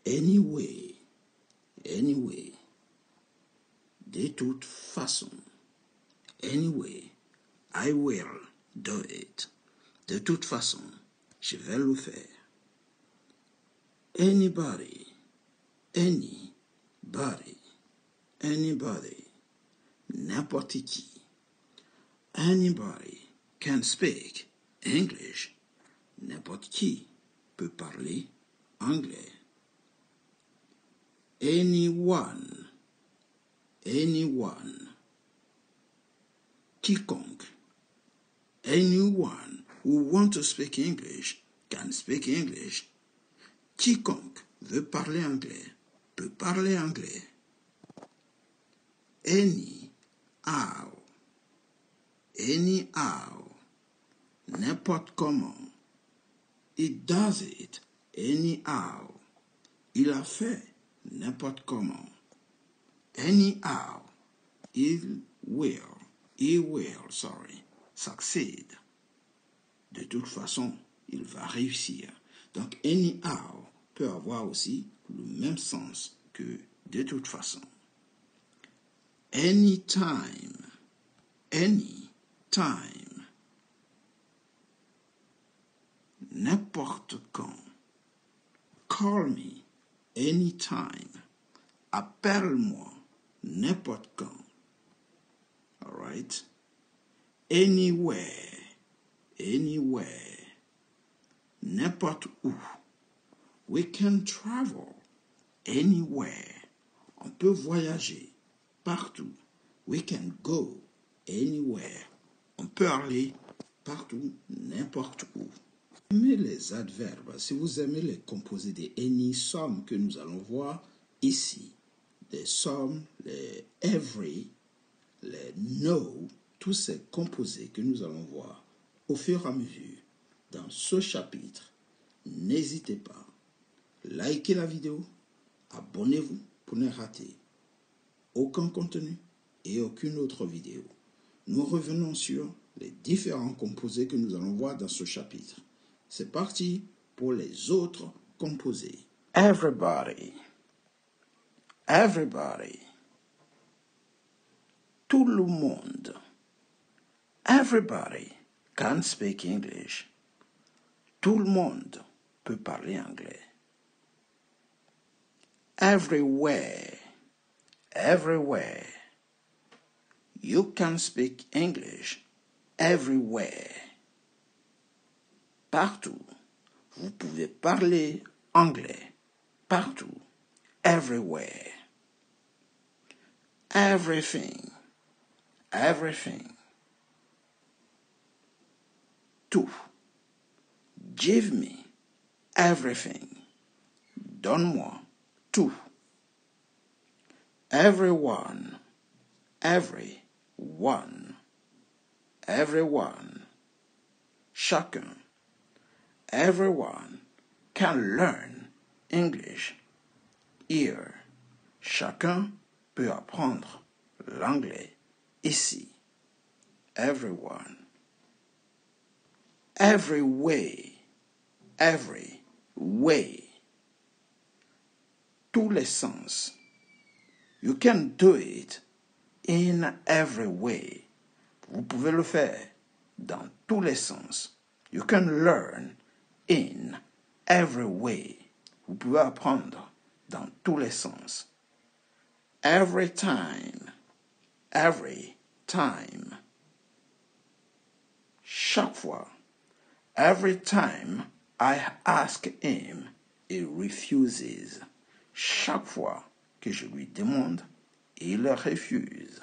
Anyway, anyway, de toute façon, anyway, I will do it. De toute façon, je vais le faire. Anybody, anybody, anybody, n'importe qui. Anybody can speak English. N'importe qui peut parler anglais. Anyone, anyone, quiconque. Anyone who wants to speak English can speak English. Quiconque veut parler anglais peut parler anglais. Anyhow, anyhow, n'importe comment. He does it anyhow. Il a fait n'importe comment. Anyhow, he will succeed. De toute façon, il va réussir. Donc, anyhow peut avoir aussi le même sens que de toute façon. Anytime, anytime, n'importe quand. Call me anytime. Appelle-moi n'importe quand. All right? Anywhere, anywhere, n'importe où. We can travel anywhere. On peut voyager partout. We can go anywhere. On peut aller partout, n'importe où. Aimez les adverbes, si vous aimez les composés des any, some que nous allons voir ici, les some, les every, les no, tous ces composés que nous allons voir au fur et à mesure dans ce chapitre, n'hésitez pas, likez la vidéo, abonnez-vous pour ne rater aucun contenu et aucune autre vidéo. Nous revenons sur les différents composés que nous allons voir dans ce chapitre. C'est parti pour les autres composés. Everybody. Everybody. Tout le monde. Everybody can speak English. Tout le monde peut parler anglais. Everywhere. Everywhere. You can speak English everywhere. Partout. Vous pouvez parler anglais. Partout. Everywhere. Everything. Everything. Tout. Give me everything. Donne-moi tout. Everyone. Everyone. Everyone. Chacun. Everyone can learn English. Here. Chacun peut apprendre l'anglais. Ici. Everyone. Every way. Every way. Tous les sens. You can do it in every way. Vous pouvez le faire dans tous les sens. You can learn in every way. Vous pouvez apprendre dans tous les sens. Every time. Every time. Chaque fois. Every time I ask him, he refuses. Chaque fois que je lui demande, il refuse.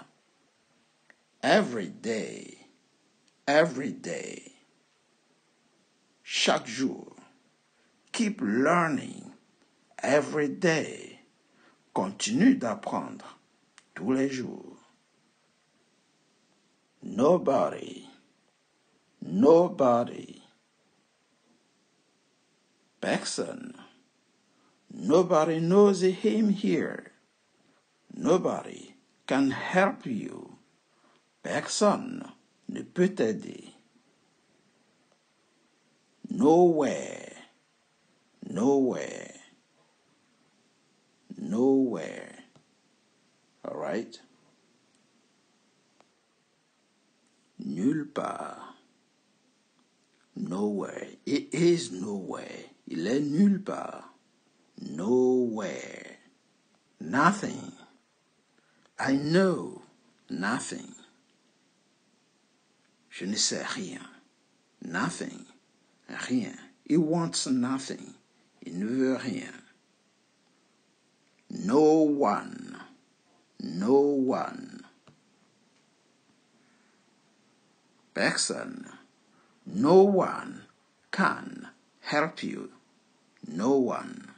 Every day. Every day. Chaque jour. Keep learning. Every day. Continue d'apprendre tous les jours. Nobody. Nobody. Personne. Nobody knows him here. Nobody can help you. Personne ne peut t'aider. Nowhere. Nowhere. nowhere. All right? Nulle part. Nowhere. It is nowhere. Il est nulle part. Nowhere. Nothing. I know nothing. Je ne sais rien. Nothing. Rien. He wants nothing. Il ne veut rien. No one. No one. Personne. No one can help you. No one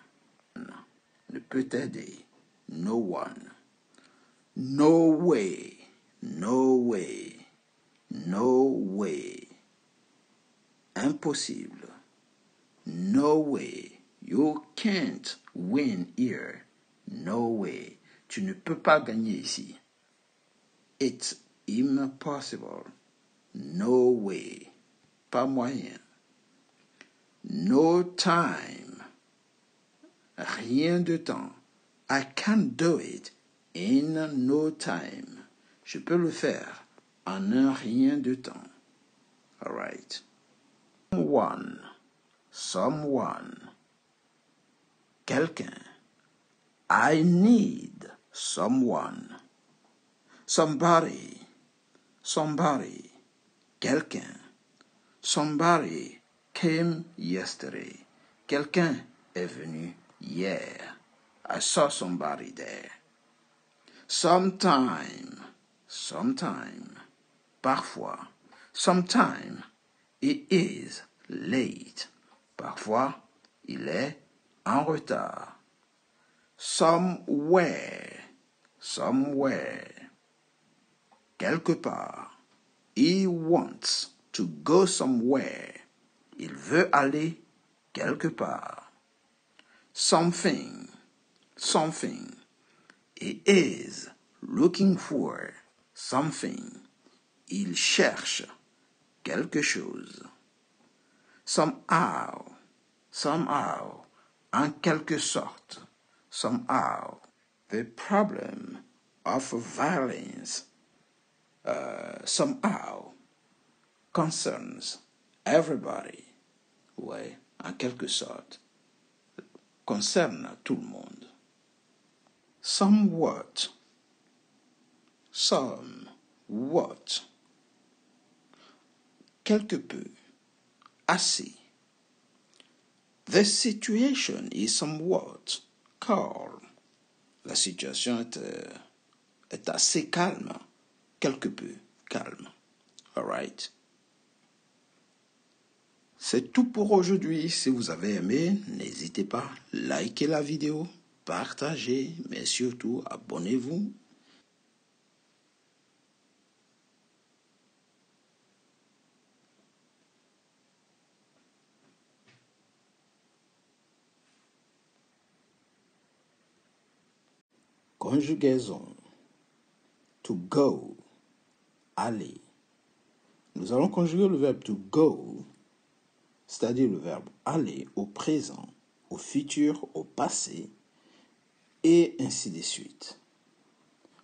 ne peut t'aider. No one. No way. No way. No way. Impossible. No way. You can't win here. No way. Tu ne peux pas gagner ici. It's impossible. No way. Pas moyen. No time. Rien de temps. I can't do it in no time. Je peux le faire en un rien de temps. All right. Someone. Quelqu'un. I need someone. Somebody. Quelqu'un. Somebody came yesterday. Quelqu'un est venu hier. I saw somebody there. Sometime. Parfois. Sometime. It is late. Parfois, il est en retard. Somewhere. Quelque part. He wants to go somewhere. Il veut aller quelque part. Something. He is looking for something. Il cherche quelque chose. Somehow. En quelque sorte. Somehow. The problem of violence somehow concerns everybody. Ouais, en quelque sorte, concerne tout le monde. Somewhat. Quelque peu. Assez. The situation is somewhat calm. La situation est assez calme. Quelque peu calme. All right? C'est tout pour aujourd'hui. Si vous avez aimé, n'hésitez pas, likez la vidéo, partagez, mais surtout abonnez-vous. Conjugaison. To go. Aller. Nous allons conjuguer le verbe to go, c'est-à-dire le verbe aller au présent, au futur, au passé, et ainsi de suite.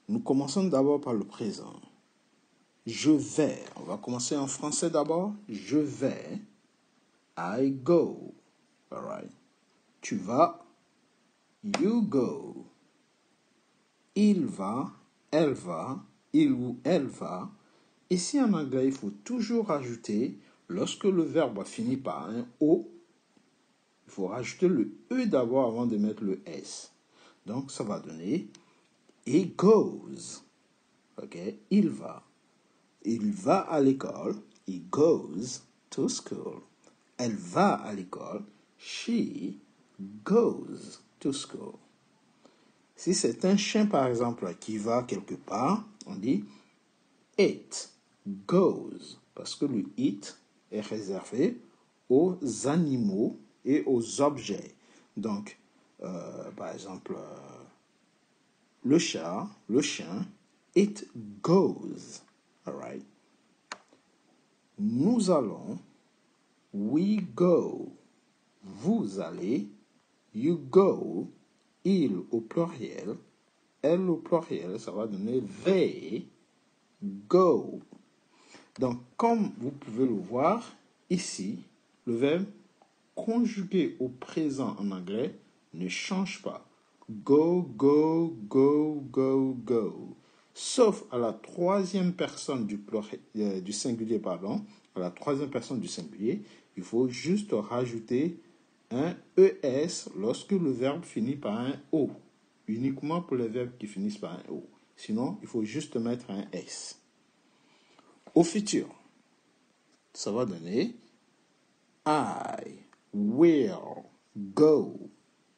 Nous commençons d'abord par le présent. Je vais. On va commencer en français d'abord. Je vais. I go. All right. Tu vas. You go. Il va. Elle va. Il ou elle va. Ici en anglais, il faut toujours rajouter, lorsque le verbe finit par un O, il faut rajouter le E d'abord avant de mettre le S. Donc, ça va donner he goes. Ok, il va. Il va à l'école. He goes to school. Elle va à l'école. She goes to school. Si c'est un chien, par exemple, qui va quelque part, on dit it goes. Parce que le it est réservé aux animaux et aux objets. Donc, par exemple, le chat, le chien, it goes. All right. Nous allons, we go. Vous allez, you go. il au pluriel, elle au pluriel, ça va donner they go. Donc, comme vous pouvez le voir, ici, le verbe conjugué au présent en anglais ne change pas. Go, go, go, go, go. Sauf à la troisième personne du singulier, pardon, à la troisième personne du singulier, il faut juste rajouter un ES lorsque le verbe finit par un O. Uniquement pour les verbes qui finissent par un O. Sinon, il faut juste mettre un S. Au futur, ça va donner I will go.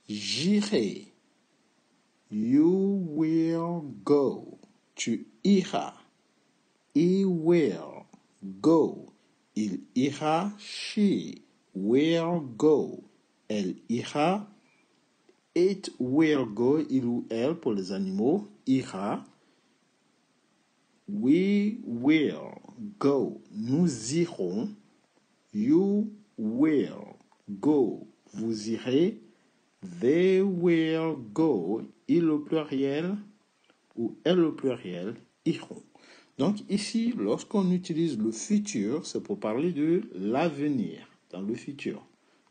J'irai. You will go. Tu iras. He will go. Il ira. She will go. Elle ira. It will go. Il ou elle pour les animaux ira. We will go. Nous irons. You will go. Vous irez. They will go. Il au pluriel ou elle au pluriel iront. Donc ici, lorsqu'on utilise le futur, c'est pour parler de l'avenir, dans le futur.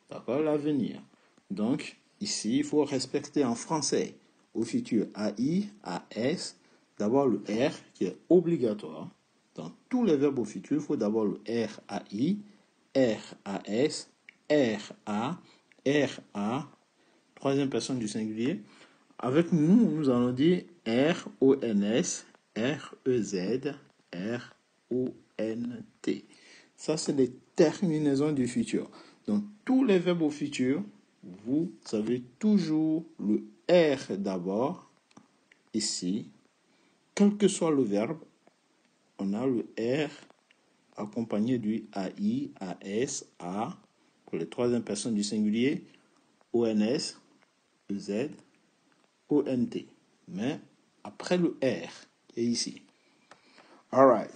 D'accord, l'avenir. Donc ici, il faut respecter en français au futur AI, AS, d'abord le R qui est obligatoire. Dans tous les verbes au futur, il faut d'abord le RAI, RAS, RA, RA, troisième personne du singulier. Avec nous, nous allons dire RONS, REZ, RONT. Ça, c'est les terminaisons du futur. Donc, tous les verbes au futur, vous avez toujours le R d'abord, ici. Quel que soit le verbe, on a le R accompagné du AI, AS, A, pour les troisième personnes du singulier, ONS, EZ, ONT. Mais après le R est ici. Alright.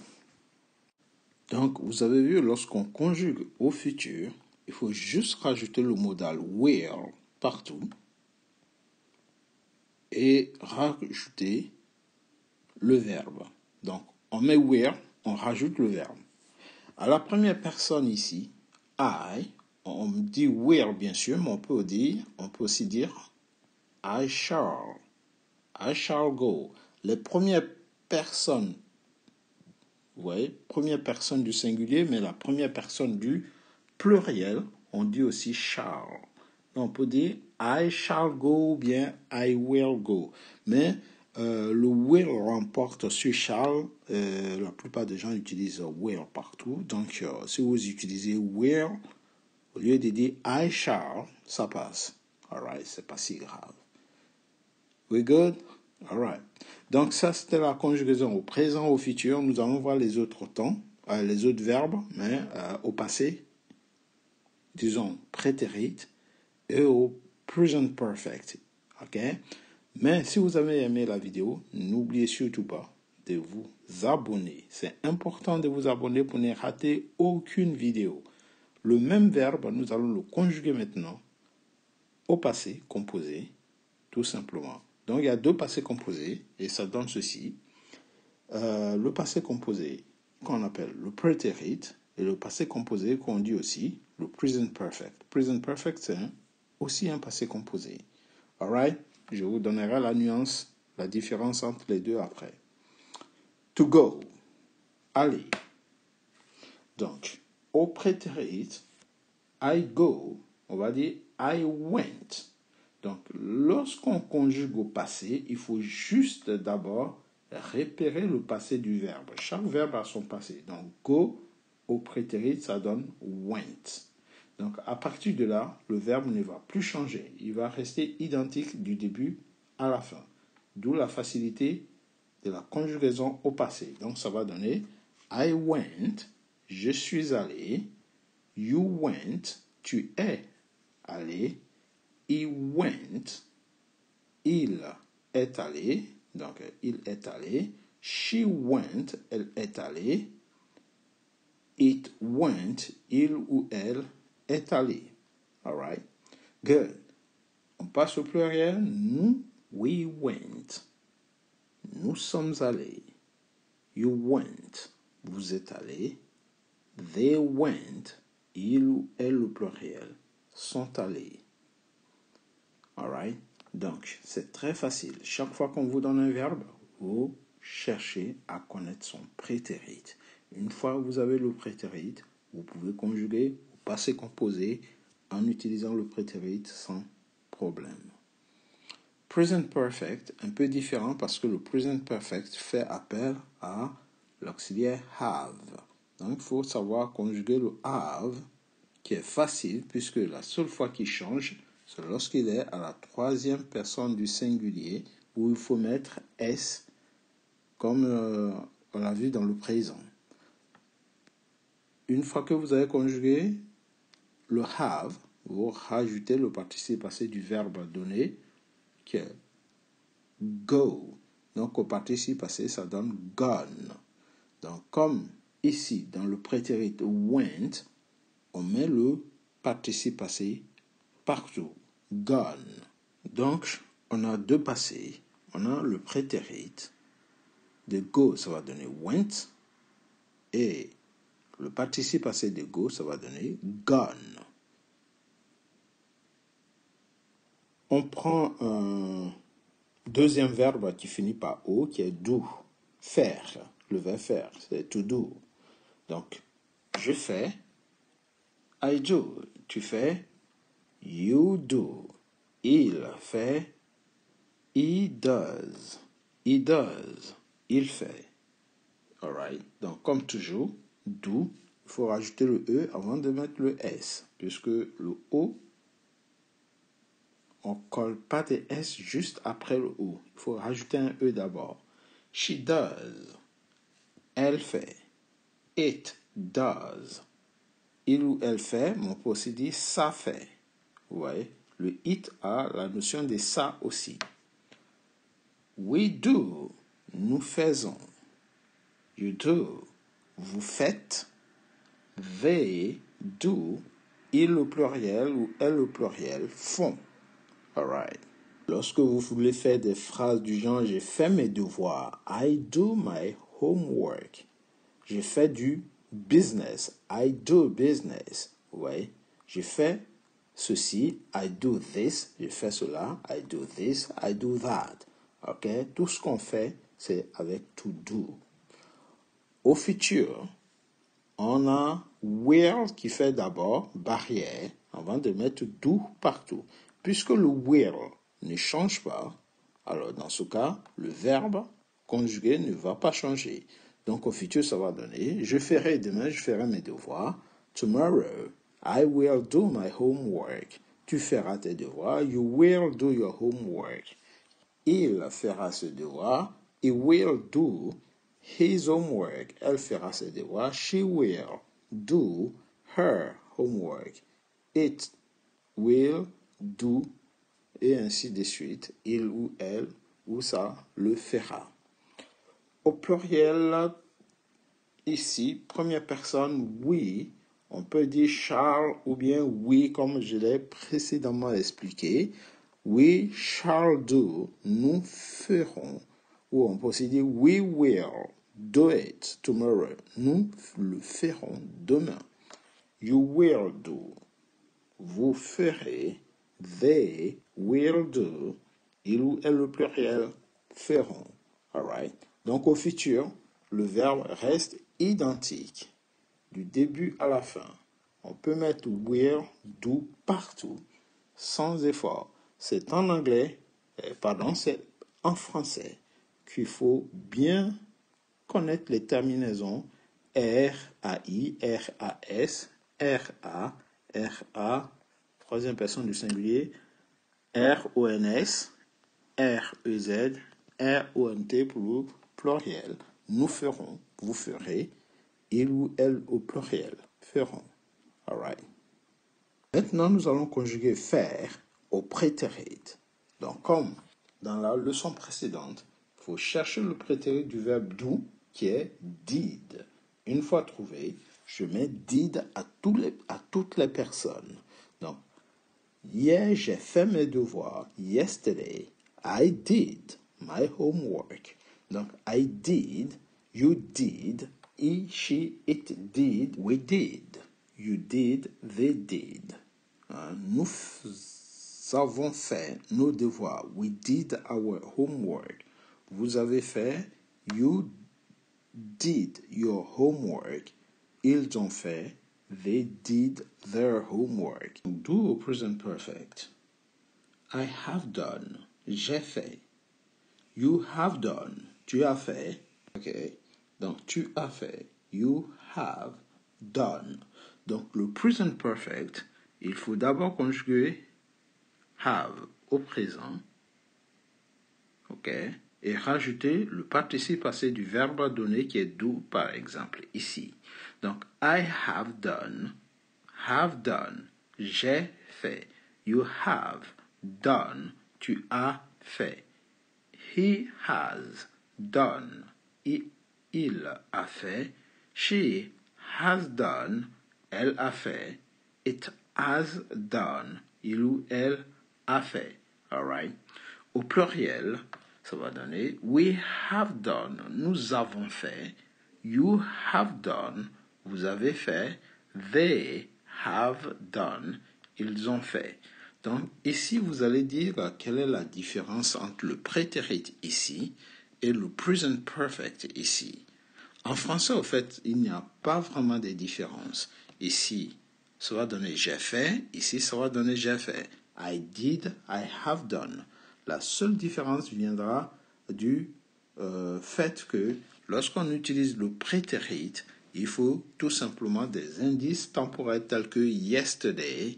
Donc, vous avez vu, lorsqu'on conjugue au futur, il faut juste rajouter le modal will partout et rajouter le verbe. Donc, on met will, on rajoute le verbe. À la première personne ici, I, on dit will bien sûr, mais on peut aussi dire I shall go. Les premières personnes, vous voyez, première personne du singulier, mais la première personne du pluriel, on dit aussi shall. Donc on peut dire I shall go ou bien I will go. Mais le will remporte sur shall. La plupart des gens utilisent will partout. Donc si vous utilisez will, au lieu de dire I shall, ça passe. Alright, c'est pas si grave. We good? Alright. Donc ça, c'était la conjugaison au présent, au futur. Nous allons voir les autres temps, les autres verbes, mais au passé, disons prétérit, et au present perfect. OK? Mais si vous avez aimé la vidéo, n'oubliez surtout pas de vous abonner. C'est important de vous abonner pour ne rater aucune vidéo. Le même verbe, nous allons le conjuguer maintenant au passé composé, tout simplement. Donc, il y a deux passés composés, et ça donne ceci. Le passé composé, qu'on appelle le prétérit, et le passé composé, qu'on dit aussi le present perfect. Present perfect, c'est aussi un passé composé. Alright? Je vous donnerai la nuance, la différence entre les deux après. To go. Aller. Donc, au prétérit, I go, on va dire I went. Donc, lorsqu'on conjugue au passé, il faut juste d'abord repérer le passé du verbe. Chaque verbe a son passé. Donc, go, au prétérit, ça donne went. Donc, à partir de là, le verbe ne va plus changer. Il va rester identique du début à la fin. D'où la facilité de la conjugaison au passé. Donc, ça va donner I went, je suis allé. You went, tu es allé. He went, il est allé, donc il est allé. She went, elle est allée. It went, il ou elle est allé. Alright, good. On passe au pluriel. Nous, we went. Nous sommes allés. You went. Vous êtes allés. They went. Il ou elle au pluriel sont allés. Alright? Donc, c'est très facile. Chaque fois qu'on vous donne un verbe, vous cherchez à connaître son prétérit. Une fois que vous avez le prétérit, vous pouvez conjuguer ou passer composé en utilisant le prétérit sans problème. Present perfect, un peu différent parce que le present perfect fait appel à l'auxiliaire have. Donc, il faut savoir conjuguer le have, qui est facile puisque la seule fois qu'il change, c'est lorsqu'il est à la troisième personne du singulier où il faut mettre S comme on l'a vu dans le présent. Une fois que vous avez conjugué le have, vous rajoutez le participe passé du verbe donné qui est go. Donc au participe passé, ça donne gone. Donc comme ici, dans le prétérit went, on met le participe passé partout. Gone. Donc, on a deux passés. On a le prétérit. De go, ça va donner went. Et le participe passé de go, ça va donner gone. On prend un deuxième verbe qui finit par o, qui est do. Faire. Le verbe faire, c'est to do. Donc, je fais. I do. Tu fais. You do. Il fait. He does. He does. Il fait. Alright. Donc, comme toujours, do, il faut rajouter le E avant de mettre le S. Puisque le O, on ne colle pas des S juste après le O. Il faut rajouter un E d'abord. She does. Elle fait. It does. Il ou elle fait, mais on peut aussi dire ça fait. Vous voyez, le it a la notion de ça aussi. We do. Nous faisons. You do. Vous faites. They do. Il au pluriel ou elle au pluriel font. Alright. Lorsque vous voulez faire des phrases du genre j'ai fait mes devoirs. I do my homework. J'ai fait du business. I do business. Ouais. J'ai fait ceci. I do this. J'ai fait cela. I do this. I do that. Ok. Tout ce qu'on fait, c'est avec to do. Au futur, on a will qui fait d'abord barrière avant de mettre do partout. Puisque le will ne change pas, alors dans ce cas, le verbe conjugué ne va pas changer. Donc au futur, ça va donner, je ferai demain, je ferai mes devoirs. Tomorrow, I will do my homework. Tu feras tes devoirs. You will do your homework. Il fera ses devoirs. He will do his homework. Elle fera ses devoirs. She will do her homework. It will do, et ainsi de suite. Il ou elle ou ça le fera. Au pluriel, ici, première personne, we, on peut dire Charles ou bien we, comme je l'ai précédemment expliqué. We shall do, nous ferons. Ou on peut aussi dire we will do it tomorrow. Nous le ferons demain. You will do. Vous ferez. They will do. Il ou elle le pluriel feront. Alright. Donc au futur, le verbe reste identique. Du début à la fin. On peut mettre will, do partout. Sans effort. C'est en anglais, c'est en français qu'il faut bien connaître les terminaisons R-A-I, R-A-S, R-A, R-A, troisième personne du singulier, R-O-N-S, R-E-Z, R-O-N-T pour le pluriel. Nous ferons, vous ferez, il ou elle au pluriel, feront. Alright. Maintenant, nous allons conjuguer faire au prétérit. Donc, comme dans la leçon précédente, il faut chercher le prétérit du verbe do qui est did. Une fois trouvé, je mets did à toutes les personnes. Donc, Hier, j'ai fait mes devoirs. Yesterday, I did my homework. Donc, I did, you did, he, she, it did, we did. You did, they did. Nous avons fait nos devoirs. We did our homework. Vous avez fait, you did your homework. Ils ont fait, they did their homework. Do au present perfect. I have done, j'ai fait. You have done, tu as fait. Ok. Donc tu as fait. You have done. Donc le present perfect, il faut d'abord conjuguer have au présent. Ok. Et rajouter le participe passé du verbe donné qui est do, par exemple, ici. Donc, I have done, j'ai fait. You have done, tu as fait. He has done, il a fait. She has done, elle a fait. It has done, il ou elle a fait. All right? Au pluriel, ça va donner we have done, nous avons fait. You have done, vous avez fait. They have done, ils ont fait. Donc ici, vous allez dire quelle est la différence entre le prétérit ici et le present perfect ici. En français, au fait, il n'y a pas vraiment de différence. Ici, ça va donner j'ai fait. Ici, ça va donner j'ai fait. I did, I have done. La seule différence viendra du fait que lorsqu'on utilise le prétérit, il faut tout simplement des indices temporels tels que yesterday.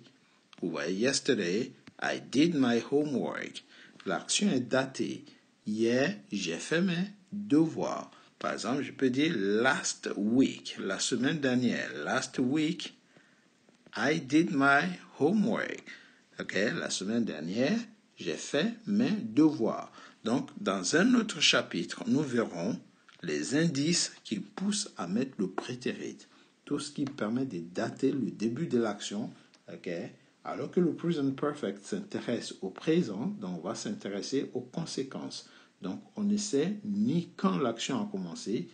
Vous voyez, yesterday, I did my homework. L'action est datée. Hier, j'ai fait mes devoirs. Par exemple, je peux dire last week, la semaine dernière. Last week, I did my homework. Ok, la semaine dernière, j'ai fait mes devoirs. Donc, dans un autre chapitre, nous verrons les indices qui poussent à mettre le prétérit. Tout ce qui permet de dater le début de l'action. Ok, alors que le present perfect s'intéresse au présent, donc on va s'intéresser aux conséquences. Donc, on ne sait ni quand l'action a commencé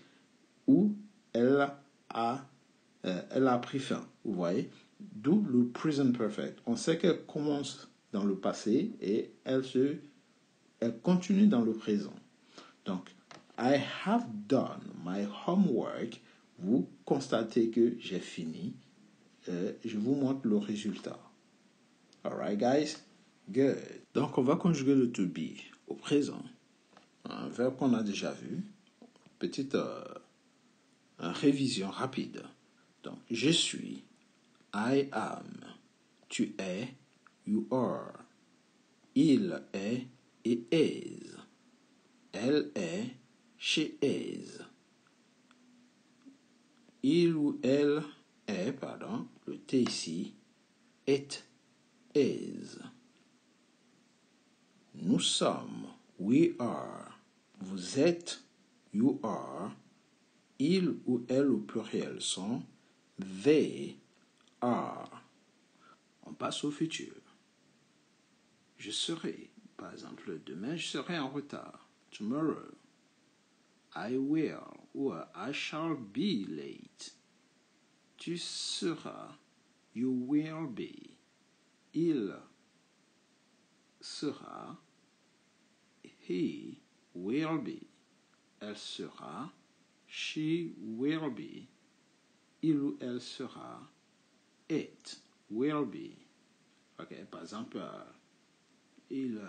ou elle a pris fin. Vous voyez? D'où le present perfect. On sait qu'elle commence dans le passé et elle continue dans le présent. Donc, I have done my homework. Vous constatez que j'ai fini. Je vous montre le résultat. Alright, guys? Good. Donc, on va conjuguer le to be au présent. Un verbe qu'on a déjà vu. Petite révision rapide. Donc, je suis. I am. Tu es. You are. Il est. He is. Elle est. She is. Il ou elle est, pardon, le T ici. It is. Nous sommes. We are. Vous êtes. You are. Il ou elle au pluriel sont. They are. On passe au futur. Je serai. Par exemple, demain, je serai en retard. Tomorrow. I will ou I shall be late. Tu seras. You will be. Il sera. He will be. Elle sera. She will be. Il ou elle sera. It will be. Ok, par exemple, il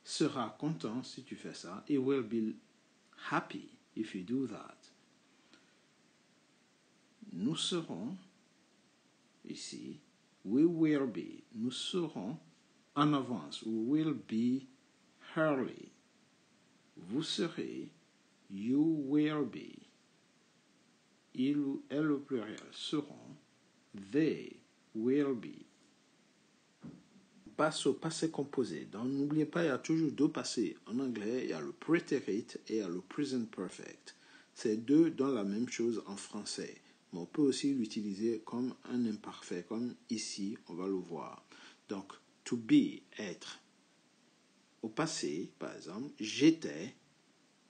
sera content si tu fais ça. He will be happy if you do that. Nous serons, ici, we will be. Nous serons en avance. We will be early. Vous serez, you will be. Il ou elle au pluriel seront, they will be. Passe au passé composé. Donc, n'oubliez pas, il y a toujours deux passés. En anglais, il y a le prétérit et il y a le present perfect. C'est deux dans la même chose en français. mais on peut aussi l'utiliser comme un imparfait, comme ici, on va le voir. Donc, to be, être. Au passé, par exemple, j'étais,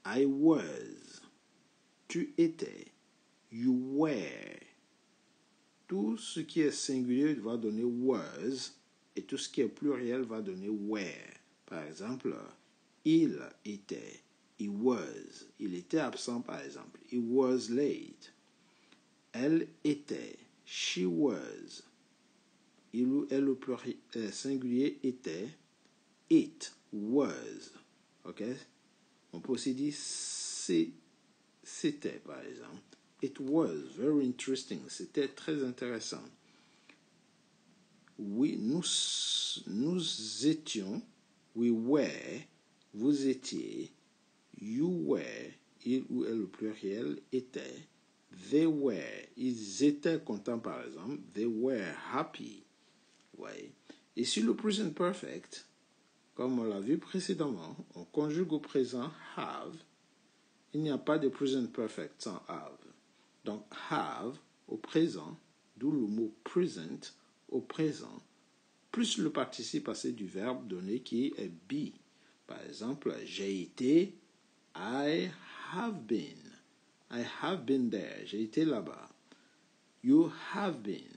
I was. Tu étais, you were. Tout ce qui est singulier va donner was, et tout ce qui est pluriel va donner were. Par exemple, il était, he was. Il était absent, par exemple, he was late. Elle était, she was. Il ou elle au pluriel, singulier était, it was. Ok? On peut aussi dire c'était, par exemple. It was very interesting. C'était très intéressant. Oui, nous étions. We were. Vous étiez. You were. Il ou elle au pluriel était. They were. Ils étaient contents, par exemple. They were happy. Ouais. Et sur le present perfect, comme on l'a vu précédemment, on conjugue au présent have. Il n'y a pas de present perfect sans have. Donc, have au présent, d'où le mot present au présent, plus le participe passé du verbe donné qui est be. Par exemple, j'ai été, I have been. I have been there. J'ai été là-bas. You have been.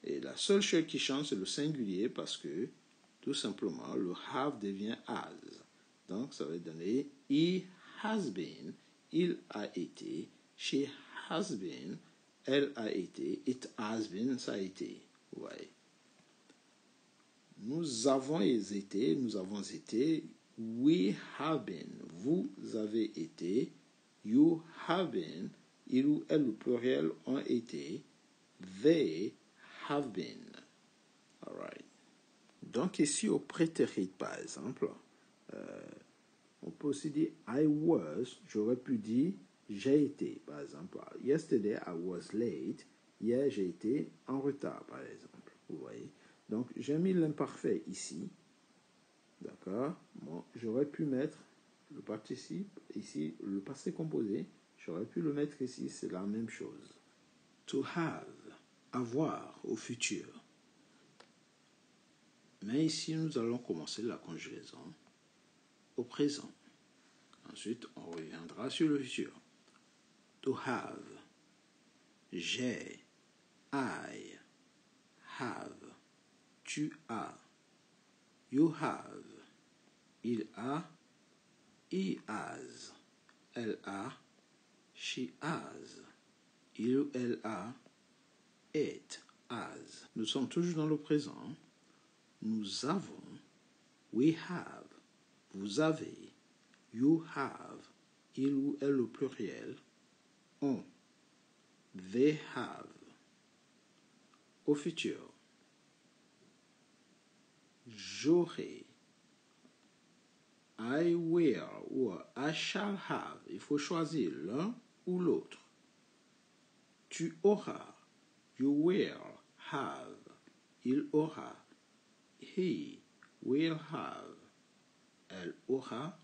Et la seule chose qui change, c'est le singulier parce que, tout simplement, le have devient has. Donc, ça va donner he has been. Il a été. She has been. Elle a été. It has been. Ça a été. Ouais. Nous avons été. Nous avons été. We have been. Vous avez été. You have been. Il ou elle, le pluriel, ont été. They have been. All right. Donc ici au prétérit, par exemple, on peut aussi dire I was. J'aurais pu dire j'ai été, par exemple. Yesterday I was late. Hier j'ai été en retard, par exemple. Vous voyez. Donc j'ai mis l'imparfait ici. D'accord. Bon, j'aurais pu mettre le participe ici, le passé composé. J'aurais pu le mettre ici. C'est la même chose. To have. Avoir au futur. Mais ici, nous allons commencer la conjugaison au présent. Ensuite, on reviendra sur le futur. To have. J'ai. I. Have. Tu as. You have. Il a. He has. Elle a. She has. Il ou elle a. It has. Nous sommes toujours dans le présent. Nous avons. We have. Vous avez. You have. Il ou elle au pluriel. On. They have. Au futur. J'aurai. I will ou I shall have. Il faut choisir l'un ou l'autre. Tu auras. You will have. Il aura. He will have. Elle aura.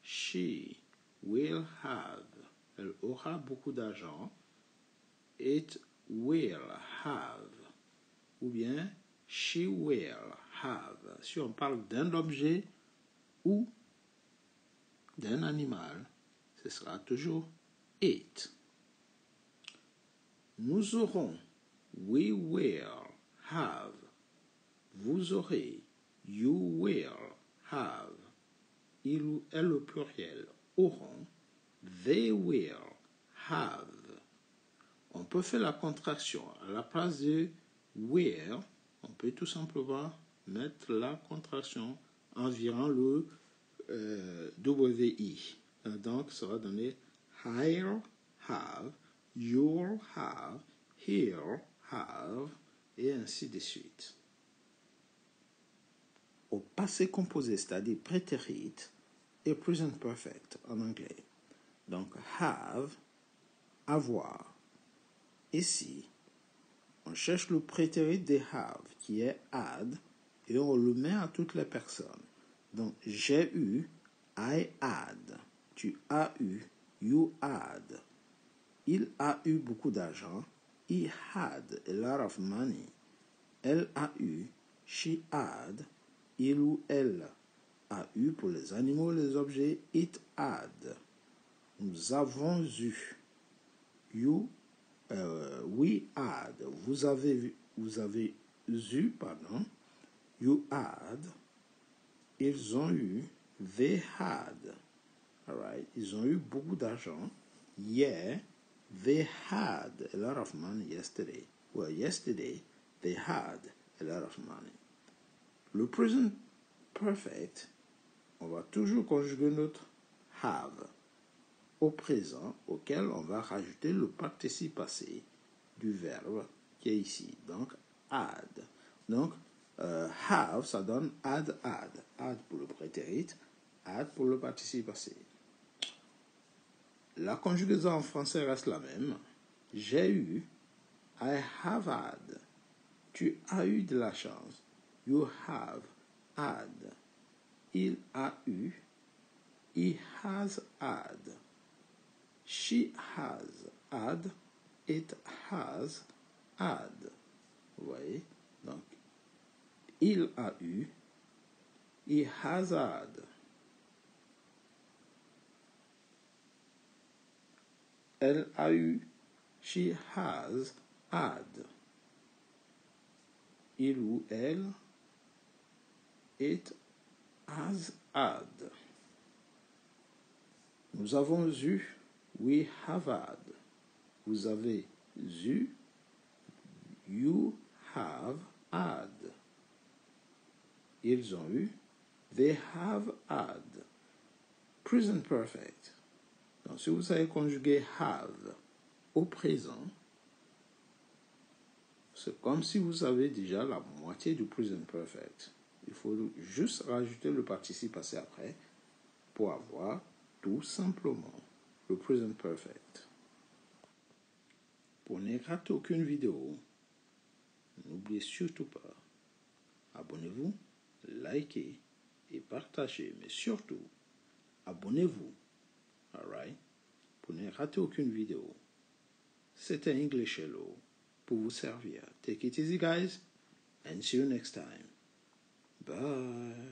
She will have. Elle aura beaucoup d'argent. It will have. Ou bien she will have. Si on parle d'un objet ou d'un animal, ce sera toujours it. Nous aurons. We will have. Vous aurez. You will have. Il ou elle au pluriel auront. They will have. On peut faire la contraction. À la place de will, on peut tout simplement mettre la contraction environ le WI. Donc, ça va donner I'll have, you'll have, he'll have, et ainsi de suite. Au passé composé, c'est-à-dire prétérit, et present perfect en anglais. Donc, have, avoir. Ici, on cherche le prétérit de have, qui est had, et on le met à toutes les personnes. Donc, j'ai eu, I had. Tu as eu, you had. Il a eu beaucoup d'argent. He had a lot of money. Elle a eu. She had. Il ou elle a eu pour les animaux et les objets. It had. Nous avons eu. You, we had. Vous avez eu, pardon. You had. Ils ont eu. They had. All right. Ils ont eu beaucoup d'argent. Yeah. They had a lot of money yesterday. Well, yesterday, they had a lot of money. Le present perfect, on va toujours conjuguer notre have au présent, auquel on va rajouter le participe passé du verbe qui est ici. Donc, had. Donc, have, ça donne had. Had pour le prétérit, had pour le participe passé. La conjugaison en français reste la même. J'ai eu. I have had. Tu as eu de la chance. You have had. Il a eu. He has had. She has had. It has had. Vous voyez? Donc, il a eu. He has had. Elle a eu. She has had. Il ou elle. It has had. Nous avons eu. We have had. Vous avez eu. You have had. Ils ont eu. They have had. Present perfect. Donc, si vous savez conjuguer have au présent, c'est comme si vous avez déjà la moitié du present perfect. Il faut juste rajouter le participe passé après pour avoir tout simplement le present perfect. Pour ne rater aucune vidéo, n'oubliez surtout pas, abonnez-vous, likez et partagez, mais surtout, abonnez-vous. Alright? Pour ne rater aucune vidéo. C'était English Hello pour vous servir. Take it easy, guys, and see you next time. Bye.